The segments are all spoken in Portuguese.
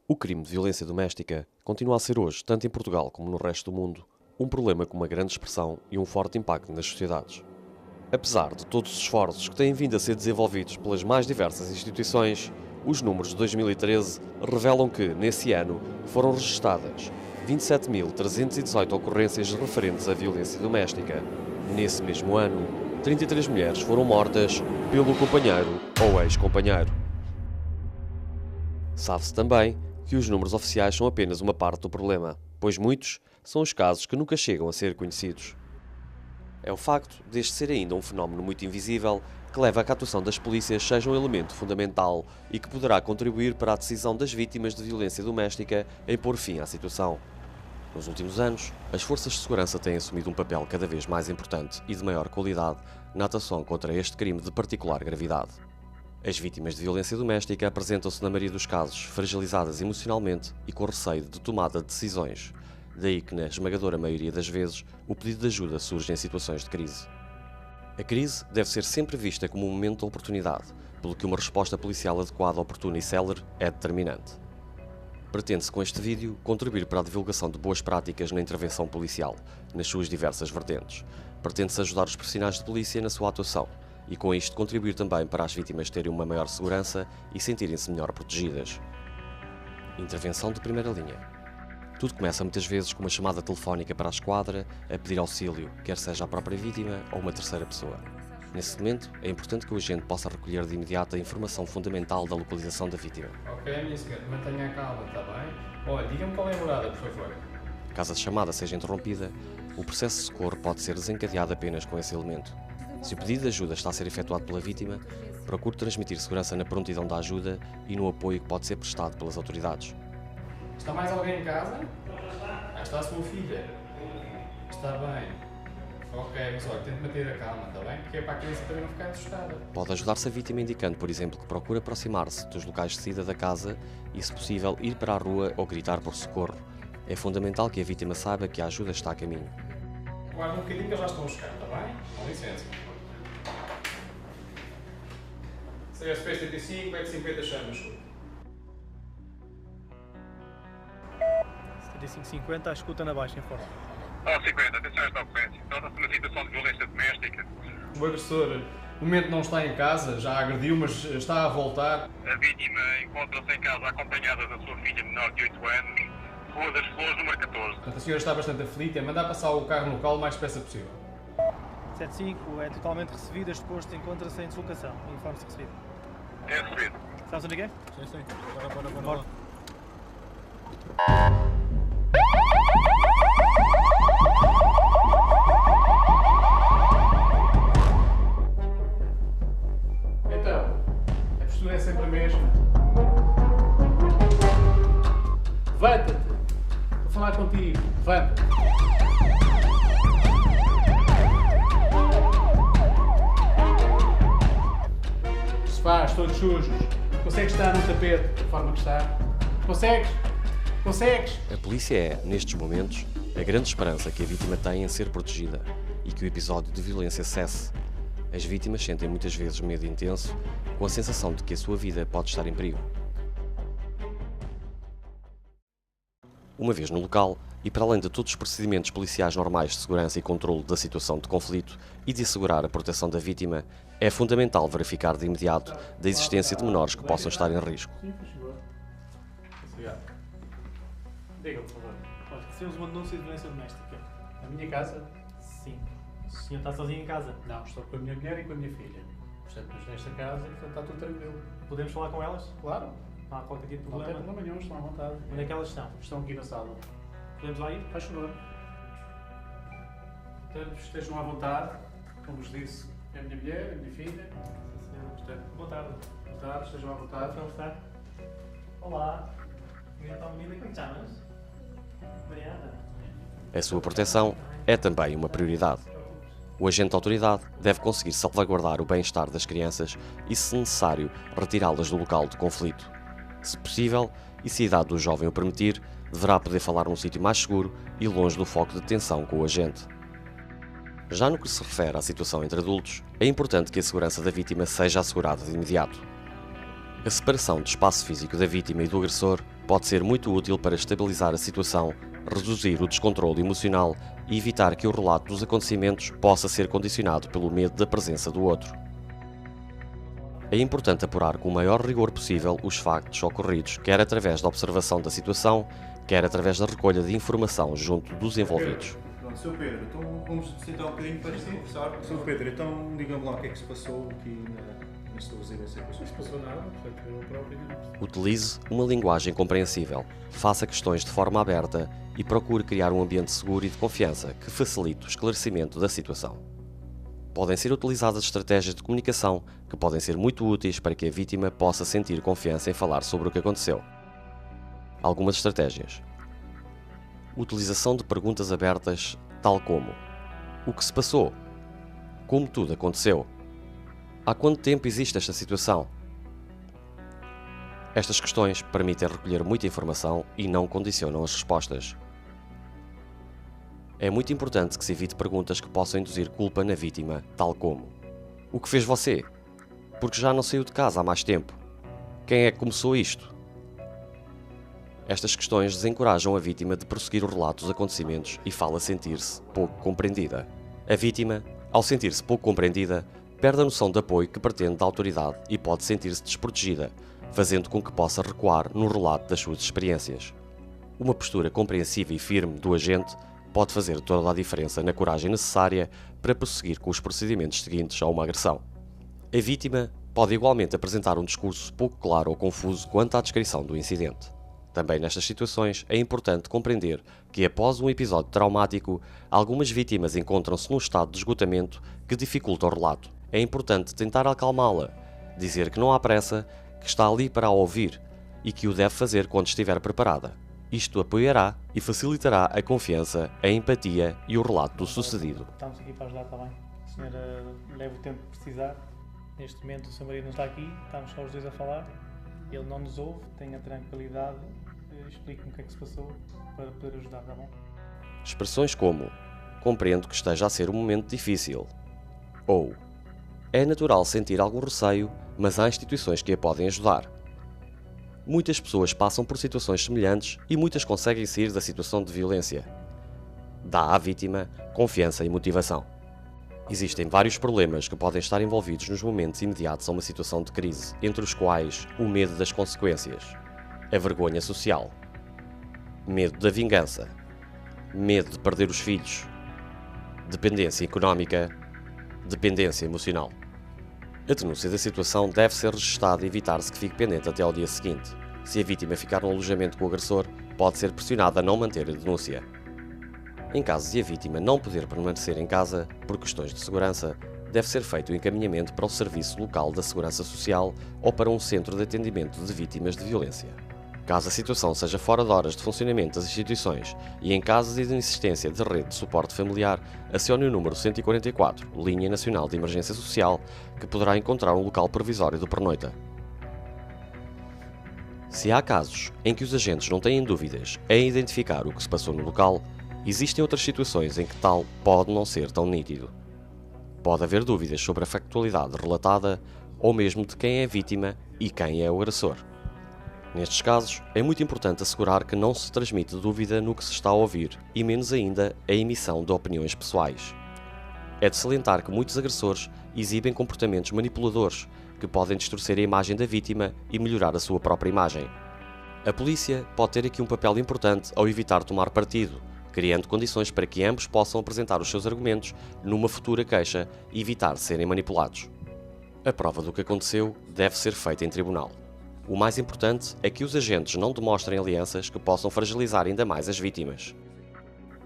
O crime de violência doméstica continua a ser hoje, tanto em Portugal como no resto do mundo, um problema com uma grande expressão e um forte impacto nas sociedades. Apesar de todos os esforços que têm vindo a ser desenvolvidos pelas mais diversas instituições, os números de 2013 revelam que, nesse ano, foram registadas 27.318 ocorrências referentes à violência doméstica. Nesse mesmo ano, 33 mulheres foram mortas pelo companheiro ou ex-companheiro. Sabe-se também que os números oficiais são apenas uma parte do problema, pois muitos são os casos que nunca chegam a ser conhecidos. É o facto deste ser ainda um fenómeno muito invisível que leva a que a atuação das polícias seja um elemento fundamental e que poderá contribuir para a decisão das vítimas de violência doméstica em pôr fim à situação. Nos últimos anos, as forças de segurança têm assumido um papel cada vez mais importante e de maior qualidade na atuação contra este crime de particular gravidade. As vítimas de violência doméstica apresentam-se, na maioria dos casos, fragilizadas emocionalmente e com receio de tomada de decisões. Daí que, na esmagadora maioria das vezes, o pedido de ajuda surge em situações de crise. A crise deve ser sempre vista como um momento de oportunidade, pelo que uma resposta policial adequada, oportuna e célere é determinante. Pretende-se com este vídeo contribuir para a divulgação de boas práticas na intervenção policial, nas suas diversas vertentes. Pretende-se ajudar os profissionais de polícia na sua atuação e com isto contribuir também para as vítimas terem uma maior segurança e sentirem-se melhor protegidas. Intervenção de primeira linha. Tudo começa muitas vezes com uma chamada telefónica para a esquadra a pedir auxílio, quer seja a própria vítima ou uma terceira pessoa. Nesse momento, é importante que o agente possa recolher de imediato a informação fundamental da localização da vítima. Ok, minha senhora, mantenha a calma, está bem? Olha, diga-me qual é a morada, por favor. Caso a chamada seja interrompida, o processo de socorro pode ser desencadeado apenas com esse elemento. Se o pedido de ajuda está a ser efetuado pela vítima, procure transmitir segurança na prontidão da ajuda e no apoio que pode ser prestado pelas autoridades. Está mais alguém em casa? Está a sua filha. Está bem. Ok, mas olha, tente manter a calma, está bem? Porque é para a criança também não ficar assustada. Pode ajudar-se a vítima indicando, por exemplo, que procura aproximar-se dos locais de saída da casa e, se possível, ir para a rua ou gritar por socorro. É fundamental que a vítima saiba que a ajuda está a caminho. Aguarde um bocadinho que eles já estão a chegar, está bem? Com licença. CSP 75, 50 chamas. 7550, a escuta na baixa, em forma. 50, atenção a esta ocorrência. Trata-se de uma situação de violência doméstica. O agressor, no momento não está em casa, já agrediu, mas está a voltar. A vítima encontra-se em casa acompanhada da sua filha menor de 8 anos, Rua das Flores, número 14. Portanto, a senhora está bastante aflita, é mandar passar o carro no local o mais depressa possível. 75 é totalmente recebido, este posto encontra-se em deslocação. Informe-se recebido. É recebido. Sabes onde é que é? Sim. Bora. Bora. Então, a postura é sempre a mesma. Levanta-te! Vou falar contigo. Levanta-te! Se faz, todos sujos. Consegues estar no tapete da forma que está? Consegues? Consegues? A polícia é, nestes momentos, a grande esperança que a vítima tem em ser protegida e que o episódio de violência cesse. As vítimas sentem muitas vezes medo intenso, com a sensação de que a sua vida pode estar em perigo. Uma vez no local, e para além de todos os procedimentos policiais normais de segurança e controle da situação de conflito e de assegurar a proteção da vítima, é fundamental verificar de imediato da existência de menores que possam estar em risco. Sim, por favor. Obrigado. Diga, por favor. Olha, recebemos uma denúncia de violência doméstica. Na minha casa? Sim. O senhor está sozinho em casa? Não, estou com a minha mulher e com a minha filha. Portanto, mas nesta casa, portanto, está tudo tranquilo. Podemos falar com elas? Claro. Não há qualquer tipo de Não tem problema. problema nenhum, estão à vontade. Onde é que elas estão? Estão aqui na sala. Podemos lá ir? Faz favor. Portanto, estejam à vontade. Como vos disse, é a minha mulher, a minha filha. Sim, senhor. Portanto, Boa tarde. boa tarde, estejam à vontade. Como está? Olá. Menina tão bonita, como te chamas? Mariana. A sua proteção é também uma prioridade. O agente de autoridade deve conseguir salvaguardar o bem-estar das crianças e, se necessário, retirá-las do local de conflito. Se possível, e se a idade do jovem o permitir, deverá poder falar num sítio mais seguro e longe do foco de tensão com o agente. Já no que se refere à situação entre adultos, é importante que a segurança da vítima seja assegurada de imediato. A separação do espaço físico da vítima e do agressor pode ser muito útil para estabilizar a situação, reduzir o descontrole emocional e evitar que o relato dos acontecimentos possa ser condicionado pelo medo da presença do outro. É importante apurar com o maior rigor possível os factos ocorridos, quer através da observação da situação, quer através da recolha de informação junto dos envolvidos. Pronto, Sr. Pedro, então vamos sentar um bocadinho para conversar. Sr. Pedro, então diga-me lá o que é que se passou aqui na sua residência. Não se passou nada, portanto eu próprio ainda não percebi. Utilize uma linguagem compreensível, faça questões de forma aberta e procure criar um ambiente seguro e de confiança que facilite o esclarecimento da situação. Podem ser utilizadas estratégias de comunicação que podem ser muito úteis para que a vítima possa sentir confiança em falar sobre o que aconteceu. Algumas estratégias. Utilização de perguntas abertas, tal como: o que se passou? Como tudo aconteceu? Há quanto tempo existe esta situação? Estas questões permitem recolher muita informação e não condicionam as respostas. É muito importante que se evite perguntas que possam induzir culpa na vítima, tal como: o que fez você? Porque já não saiu de casa há mais tempo? Quem é que começou isto? Estas questões desencorajam a vítima de prosseguir o relato dos acontecimentos e fala sentir-se pouco compreendida. A vítima, ao sentir-se pouco compreendida, perde a noção de apoio que pretende da autoridade e pode sentir-se desprotegida, fazendo com que possa recuar no relato das suas experiências. Uma postura compreensiva e firme do agente pode fazer toda a diferença na coragem necessária para prosseguir com os procedimentos seguintes a uma agressão. A vítima pode igualmente apresentar um discurso pouco claro ou confuso quanto à descrição do incidente. Também nestas situações é importante compreender que, após um episódio traumático, algumas vítimas encontram-se num estado de esgotamento que dificulta o relato. É importante tentar acalmá-la, dizer que não há pressa, que está ali para a ouvir e que o deve fazer quando estiver preparada. Isto apoiará e facilitará a confiança, a empatia e o relato do sucedido. Estamos aqui para ajudar, está bem? A senhora leva o tempo que precisar. Neste momento o seu marido não está aqui, estamos só os dois a falar. Ele não nos ouve, tenha tranquilidade, explique-me o que é que se passou para poder ajudar, está bom? Expressões como: compreendo que esteja a ser um momento difícil. Ou: é natural sentir algum receio, mas há instituições que a podem ajudar. Muitas pessoas passam por situações semelhantes e muitas conseguem sair da situação de violência. Dá à vítima confiança e motivação. Existem vários problemas que podem estar envolvidos nos momentos imediatos a uma situação de crise, entre os quais o medo das consequências, a vergonha social, medo da vingança, medo de perder os filhos, dependência económica, dependência emocional. A denúncia da situação deve ser registada e evitar-se que fique pendente até ao dia seguinte. Se a vítima ficar no alojamento com o agressor, pode ser pressionada a não manter a denúncia. Em caso de a vítima não poder permanecer em casa, por questões de segurança, deve ser feito o encaminhamento para o Serviço Local da Segurança Social ou para um centro de atendimento de vítimas de violência. Caso a situação seja fora de horas de funcionamento das instituições e em caso de inexistência de rede de suporte familiar, acione o número 144, Linha Nacional de Emergência Social, que poderá encontrar um local provisório de pernoita. Se há casos em que os agentes não têm dúvidas em identificar o que se passou no local, existem outras situações em que tal pode não ser tão nítido. Pode haver dúvidas sobre a factualidade relatada ou mesmo de quem é a vítima e quem é o agressor. Nestes casos, é muito importante assegurar que não se transmite dúvida no que se está a ouvir e menos ainda a emissão de opiniões pessoais. É de salientar que muitos agressores exibem comportamentos manipuladores que podem distorcer a imagem da vítima e melhorar a sua própria imagem. A polícia pode ter aqui um papel importante ao evitar tomar partido, criando condições para que ambos possam apresentar os seus argumentos numa futura queixa e evitar serem manipulados. A prova do que aconteceu deve ser feita em tribunal. O mais importante é que os agentes não demonstrem alianças que possam fragilizar ainda mais as vítimas.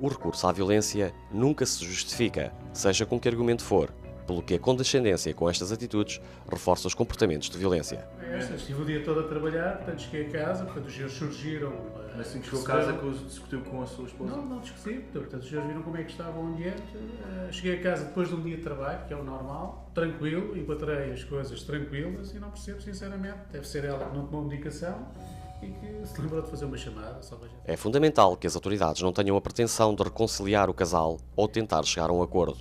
O recurso à violência nunca se justifica, seja com que argumento for, pelo que a condescendência com estas atitudes reforça os comportamentos de violência. Estive o dia todo a trabalhar, portanto cheguei a casa, portanto os senhores surgiram. Mas assim que chegou a casa, discutiu com a sua esposa? Não discuti, portanto os senhores viram como é que estava o ambiente. Cheguei a casa depois de um dia de trabalho, que é o normal, tranquilo, encontrei as coisas tranquilas e não percebo sinceramente. Deve ser ela que não tomou medicação e que se lembrou de fazer uma chamada. É fundamental que as autoridades não tenham a pretensão de reconciliar o casal ou tentar chegar a um acordo.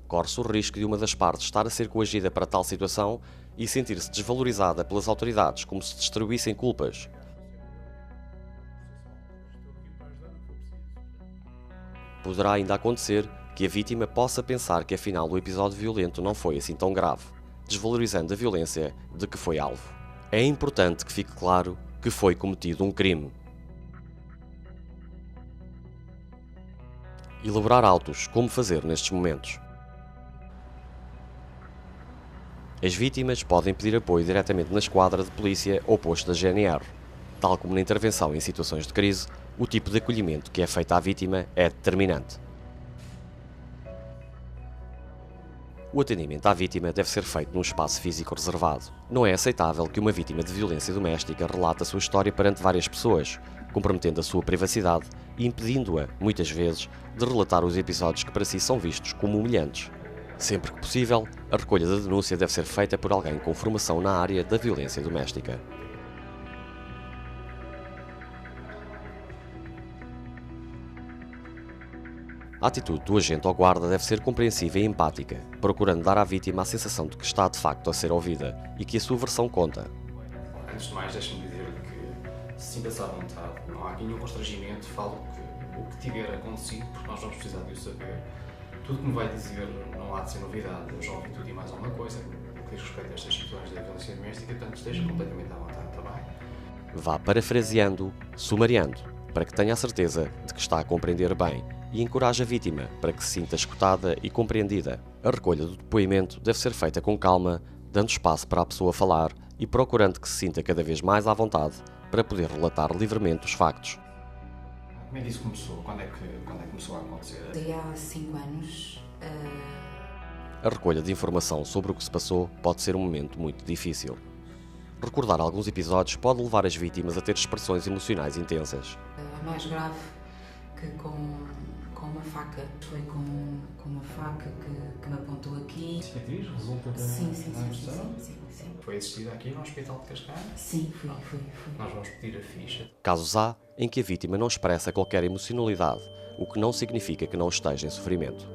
Corre-se o risco de uma das partes estar a ser coagida para tal situação e sentir-se desvalorizada pelas autoridades como se distribuíssem culpas. Poderá ainda acontecer que a vítima possa pensar que afinal o episódio violento não foi assim tão grave, desvalorizando a violência de que foi alvo. É importante que fique claro que foi cometido um crime. Elaborar autos, como fazer nestes momentos. As vítimas podem pedir apoio diretamente na esquadra de polícia ou posto da GNR. Tal como na intervenção em situações de crise, o tipo de acolhimento que é feito à vítima é determinante. O atendimento à vítima deve ser feito num espaço físico reservado. Não é aceitável que uma vítima de violência doméstica relate a sua história perante várias pessoas, comprometendo a sua privacidade e impedindo-a, muitas vezes, de relatar os episódios que para si são vistos como humilhantes. Sempre que possível, a recolha da denúncia deve ser feita por alguém com formação na área da violência doméstica. A atitude do agente ou guarda deve ser compreensiva e empática, procurando dar à vítima a sensação de que está de facto a ser ouvida e que a sua versão conta. Antes de mais, deixe-me dizer que se sinta-se à vontade, não há aqui nenhum constrangimento, falo o que tiver acontecido, porque nós vamos precisar de o saber. Tudo que me vai dizer não há de ser novidade, eu já ouvi tudo e mais alguma coisa, que diz respeito a estas situações da violência doméstica, portanto esteja completamente à vontade, está bem? Vá parafraseando, sumariando, para que tenha a certeza de que está a compreender bem e encoraje a vítima para que se sinta escutada e compreendida. A recolha do depoimento deve ser feita com calma, dando espaço para a pessoa falar e procurando que se sinta cada vez mais à vontade para poder relatar livremente os factos. Como é que isso começou? Quando é que começou a acontecer? Há 5 anos. A recolha de informação sobre o que se passou pode ser um momento muito difícil. Recordar alguns episódios pode levar as vítimas a ter expressões emocionais intensas. A mais grave que com uma faca. Foi com uma faca que me apontou aqui. Cicatriz resulta da Sim. Foi assistida aqui no Hospital de Cascais? Sim, fui. Nós vamos pedir a ficha. Casos há em que a vítima não expressa qualquer emocionalidade, o que não significa que não esteja em sofrimento.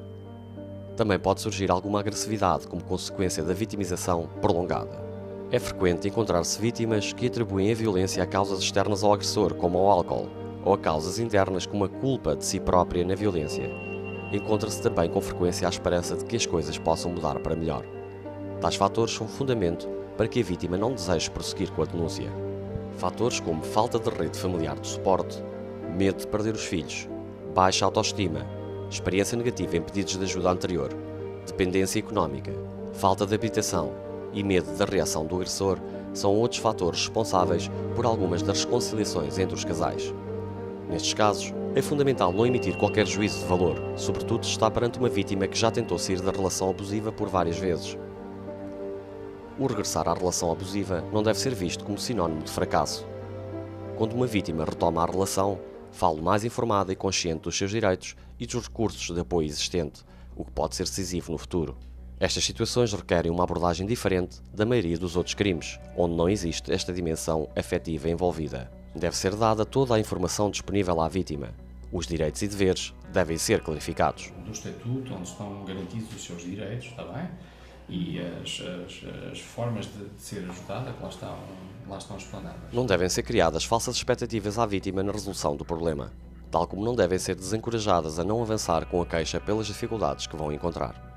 Também pode surgir alguma agressividade como consequência da vitimização prolongada. É frequente encontrar-se vítimas que atribuem a violência a causas externas ao agressor, como ao álcool, ou a causas internas como a culpa de si própria na violência. Encontra-se também com frequência a esperança de que as coisas possam mudar para melhor. Tais fatores são fundamento para que a vítima não deseje prosseguir com a denúncia. Fatores como falta de rede familiar de suporte, medo de perder os filhos, baixa autoestima, experiência negativa em pedidos de ajuda anterior, dependência económica, falta de habitação e medo da reação do agressor são outros fatores responsáveis por algumas das reconciliações entre os casais. Nestes casos, é fundamental não emitir qualquer juízo de valor, sobretudo se está perante uma vítima que já tentou sair da relação abusiva por várias vezes. O regressar à relação abusiva não deve ser visto como sinónimo de fracasso. Quando uma vítima retoma a relação, fala mais informada e consciente dos seus direitos e dos recursos de apoio existente, o que pode ser decisivo no futuro. Estas situações requerem uma abordagem diferente da maioria dos outros crimes, onde não existe esta dimensão afetiva envolvida. Deve ser dada toda a informação disponível à vítima. Os direitos e deveres devem ser clarificados. Do Estatuto, onde estão garantidos os seus direitos, está bem? E as formas de ser ajudada que lá estão explanadas. Não devem ser criadas falsas expectativas à vítima na resolução do problema, tal como não devem ser desencorajadas a não avançar com a queixa pelas dificuldades que vão encontrar.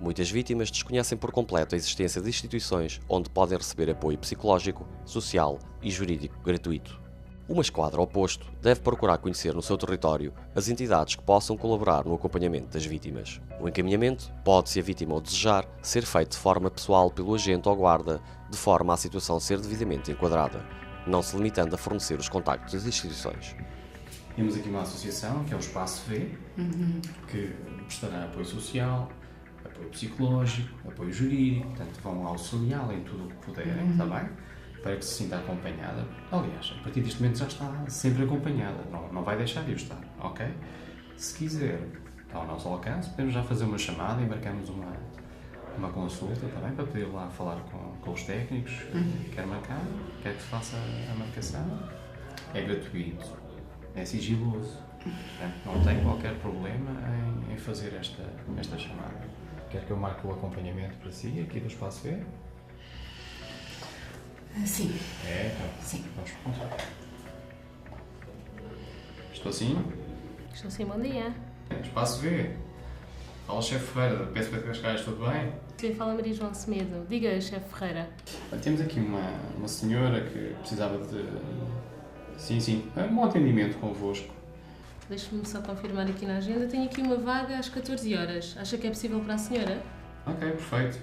Muitas vítimas desconhecem por completo a existência de instituições onde podem receber apoio psicológico, social e jurídico gratuito. Uma esquadra ou posto deve procurar conhecer no seu território as entidades que possam colaborar no acompanhamento das vítimas. O encaminhamento pode, se a vítima o desejar, ser feito de forma pessoal pelo agente ou guarda, de forma a situação ser devidamente enquadrada, não se limitando a fornecer os contactos das instituições. Temos aqui uma associação, que é o Espaço V, que prestará apoio social, apoio psicológico, apoio jurídico, portanto vão auxiliá-la em tudo o que puderem, está bem? Para que se sinta acompanhada. Aliás, a partir deste momento já está sempre acompanhada, não vai deixar de o estar, ok? Se quiser, está ao nosso alcance, podemos já fazer uma chamada e marcamos uma consulta, está bem? Para poder lá falar com os técnicos, quer marcar, quer que se faça a marcação. É gratuito, é sigiloso, portanto não tem qualquer problema em fazer esta chamada. Quer que eu marque o acompanhamento para si, aqui do Espaço V? Sim. É, então. Sim. Vamos começar. Estou sim? Estou sim, bom dia. Espaço V. Fala, chefe Ferreira, da PSP de Cascais, tudo bem? Sim, fala Maria João Semedo. Diga, chefe Ferreira. Temos aqui uma senhora que precisava de... Sim, um atendimento convosco. Deixe-me só confirmar aqui na agenda. Tenho aqui uma vaga às 14 horas. Acha que é possível para a senhora? Ok, perfeito.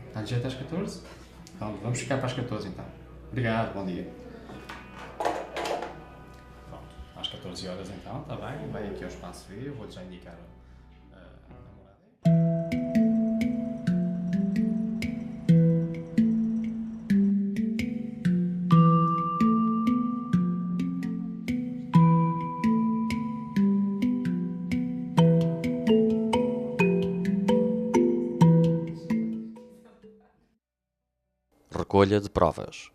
Está de jeito às 14? Então, vamos ficar para as 14 então. Obrigado, bom dia. Pronto, às 14 horas então, está bem? Vai aqui ao espaço V, eu vou-lhe já indicar a namorada. Recolha de provas.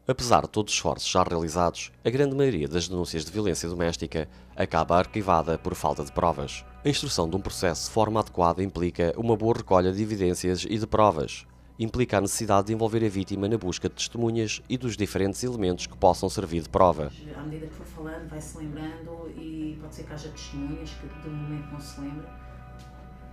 Apesar de todos os esforços já realizados, a grande maioria das denúncias de violência doméstica acaba arquivada por falta de provas. A instrução de um processo de forma adequada implica uma boa recolha de evidências e de provas. Implica a necessidade de envolver a vítima na busca de testemunhas e dos diferentes elementos que possam servir de prova. À medida que for falando, vai-se lembrando e pode ser que haja testemunhas que de momento não se lembra.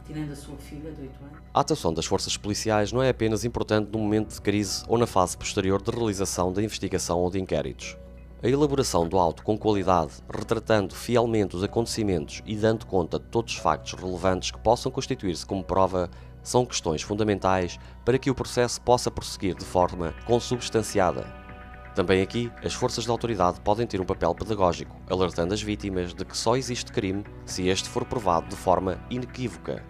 Tirando a sua filha de 8 anos. A atuação das forças policiais não é apenas importante no momento de crise ou na fase posterior de realização da investigação ou de inquéritos. A elaboração do auto com qualidade, retratando fielmente os acontecimentos e dando conta de todos os factos relevantes que possam constituir-se como prova, são questões fundamentais para que o processo possa prosseguir de forma consubstanciada. Também aqui, as forças de autoridade podem ter um papel pedagógico, alertando as vítimas de que só existe crime se este for provado de forma inequívoca.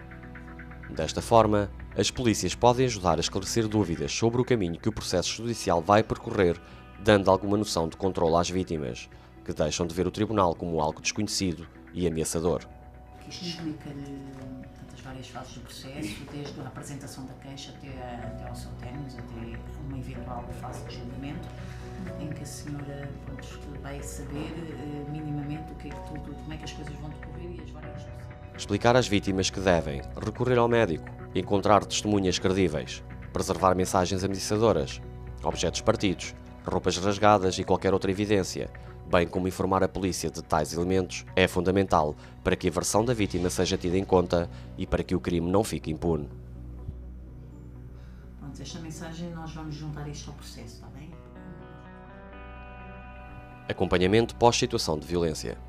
Desta forma, as polícias podem ajudar a esclarecer dúvidas sobre o caminho que o processo judicial vai percorrer, dando alguma noção de controle às vítimas, que deixam de ver o tribunal como algo desconhecido e ameaçador. Isto explica-lhe as várias fases do processo, desde a apresentação da queixa até ao seu término, até uma eventual fase de julgamento, em que a senhora vai saber minimamente como é que as coisas vão decorrer e as várias pessoas. Explicar às vítimas que devem recorrer ao médico, encontrar testemunhas credíveis, preservar mensagens ameaçadoras, objetos partidos, roupas rasgadas e qualquer outra evidência, bem como informar a polícia de tais elementos, é fundamental para que a versão da vítima seja tida em conta e para que o crime não fique impune. Pronto, esta mensagem nós vamos juntar isto ao processo, está bem? Acompanhamento pós-situação de violência.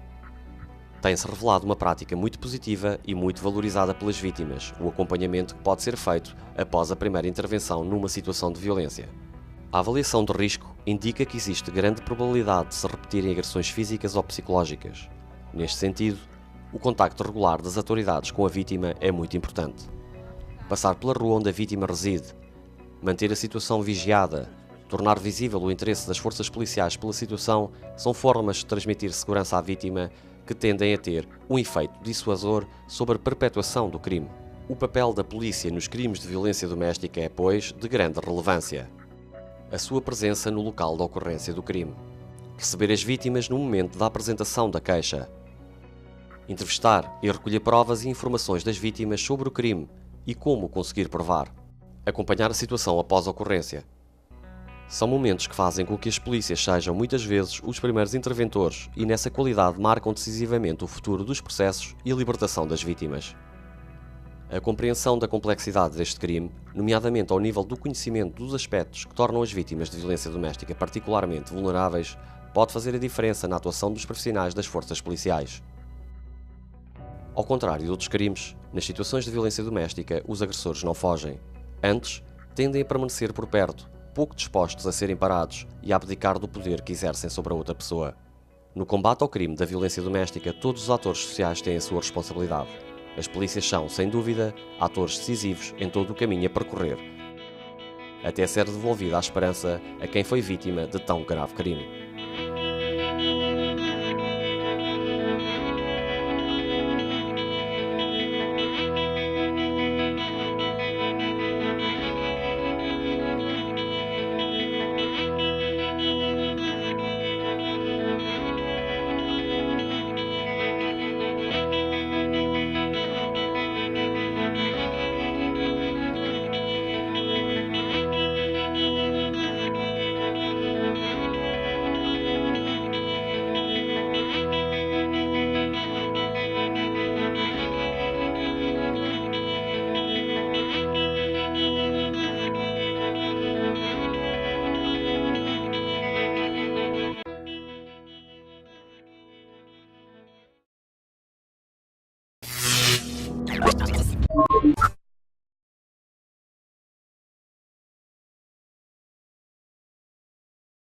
Tem-se revelado uma prática muito positiva e muito valorizada pelas vítimas, o acompanhamento que pode ser feito após a primeira intervenção numa situação de violência. A avaliação de risco indica que existe grande probabilidade de se repetirem agressões físicas ou psicológicas. Neste sentido, o contacto regular das autoridades com a vítima é muito importante. Passar pela rua onde a vítima reside, manter a situação vigiada, tornar visível o interesse das forças policiais pela situação são formas de transmitir segurança à vítima que tendem a ter um efeito dissuasor sobre a perpetuação do crime. O papel da polícia nos crimes de violência doméstica é, pois, de grande relevância. A sua presença no local da ocorrência do crime. Receber as vítimas no momento da apresentação da queixa. Entrevistar e recolher provas e informações das vítimas sobre o crime e como o conseguir provar. Acompanhar a situação após a ocorrência. São momentos que fazem com que as polícias sejam muitas vezes os primeiros interventores e nessa qualidade marcam decisivamente o futuro dos processos e a libertação das vítimas. A compreensão da complexidade deste crime, nomeadamente ao nível do conhecimento dos aspectos que tornam as vítimas de violência doméstica particularmente vulneráveis, pode fazer a diferença na atuação dos profissionais das forças policiais. Ao contrário de outros crimes, nas situações de violência doméstica, os agressores não fogem. Antes, tendem a permanecer por perto, pouco dispostos a serem parados e a abdicar do poder que exercem sobre a outra pessoa. No combate ao crime da violência doméstica, todos os atores sociais têm a sua responsabilidade. As polícias são, sem dúvida, atores decisivos em todo o caminho a percorrer, até ser devolvida a esperança a quem foi vítima de tão grave crime.